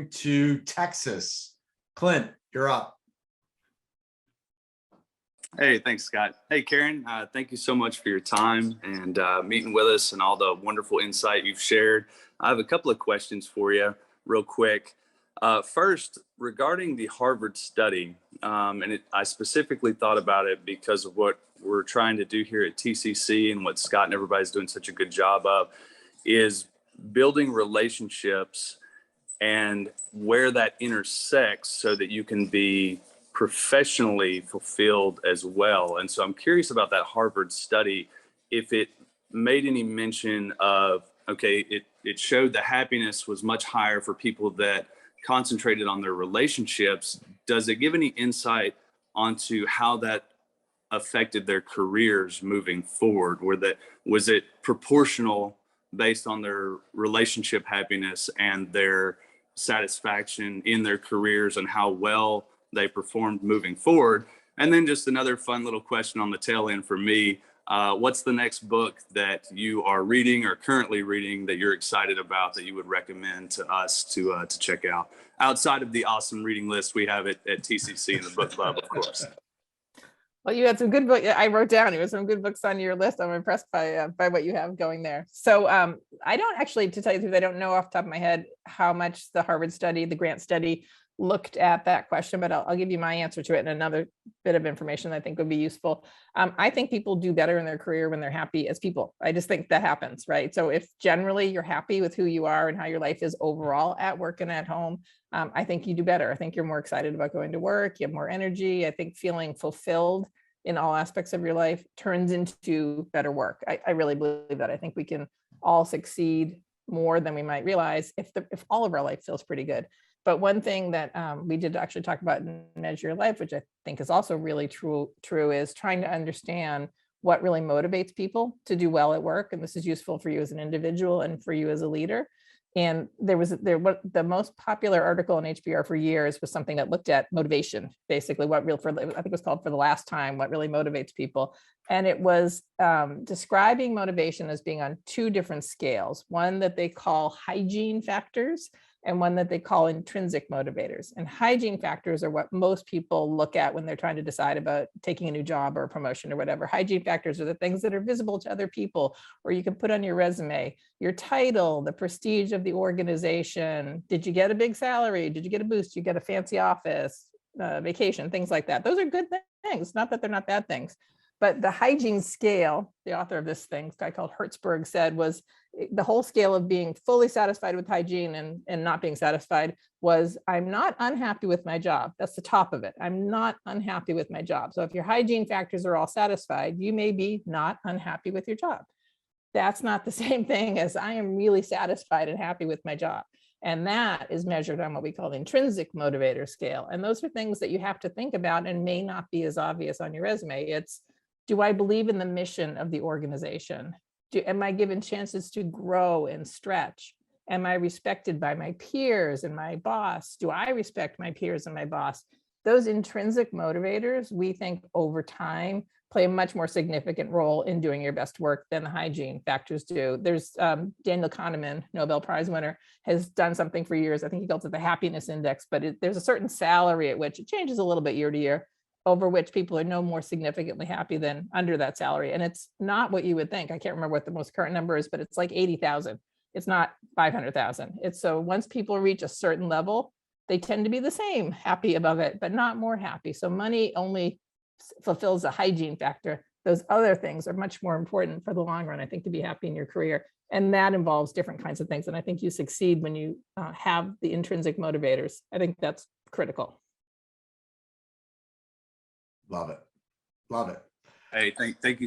to Texas. Clint, you're up. Hey, thanks, Scott. Hey, Karen, thank you so much for your time and meeting with us and all the wonderful insight you've shared. I have a couple of questions for you real quick. First, regarding the Harvard study, I specifically thought about it because of what we're trying to do here at TCC and what Scott and everybody's doing such a good job of, is building relationships and where that intersects so that you can be professionally fulfilled as well. And so I'm curious about that Harvard study, if it made any mention of, okay, it showed the happiness was much higher for people that concentrated on their relationships. Does it give any insight onto how that affected their careers moving forward? Was it proportional based on their relationship happiness and their satisfaction in their careers and how well they performed moving forward? And then just another fun little question on the tail end for me. What's the next book that you are reading or currently reading that you're excited about that you would recommend to us to check out, outside of the awesome reading list we have at TCC and the book club, of course? Well, you had some good books. I wrote down, you had some good books on your list. I'm impressed by what you have going there. So I don't actually, to tell you the truth, I don't know off the top of my head how much the Harvard study, the grant study, looked at that question, but I'll give you my answer to it and another bit of information that I think would be useful. I think people do better in their career when they're happy as people. I just think that happens, right? So if generally you're happy with who you are and how your life is overall at work and at home, I think you do better. I think you're more excited about going to work, you have more energy. I think feeling fulfilled in all aspects of your life turns into better work. I really believe that. I think we can all succeed more than we might realize if all of our life feels pretty good. But one thing that we did actually talk about in Measure Your Life, which I think is also really true, is trying to understand what really motivates people to do well at work. And this is useful for you as an individual and for you as a leader. And the most popular article in HBR for years was something that looked at motivation, basically I think it was called For the Last Time, what really motivates people. And it was describing motivation as being on two different scales, one that they call hygiene factors and one that they call intrinsic motivators. And hygiene factors are what most people look at when they're trying to decide about taking a new job or a promotion or whatever. Hygiene factors are the things that are visible to other people, or you can put on your resume, your title, the prestige of the organization. Did you get a big salary? Did you get a boost? Did you get a fancy office, vacation, things like that. Those are good things, not that they're not bad things. But the hygiene scale, the author of this thing, a guy called Hertzberg, said was the whole scale of being fully satisfied with hygiene and not being satisfied was, I'm not unhappy with my job. That's the top of it. I'm not unhappy with my job. So if your hygiene factors are all satisfied, you may be not unhappy with your job. That's not the same thing as I am really satisfied and happy with my job. And that is measured on what we call the intrinsic motivator scale. And those are things that you have to think about and may not be as obvious on your resume. It's, do I believe in the mission of the organization? Am I given chances to grow and stretch? Am I respected by my peers and my boss? Do I respect my peers and my boss? Those intrinsic motivators, we think over time, play a much more significant role in doing your best work than the hygiene factors do. There's Daniel Kahneman, Nobel Prize winner, has done something for years. I think he calls it the happiness index, but there's a certain salary at which it changes a little bit year to year, over which people are no more significantly happy than under that salary. And it's not what you would think. I can't remember what the most current number is, but it's like 80,000. It's not 500,000. It's so once people reach a certain level, they tend to be the same, happy above it, but not more happy. So money only fulfills a hygiene factor. Those other things are much more important for the long run, I think, to be happy in your career. And that involves different kinds of things. And I think you succeed when you have the intrinsic motivators. I think that's critical. Love it. Love it. Hey, thank you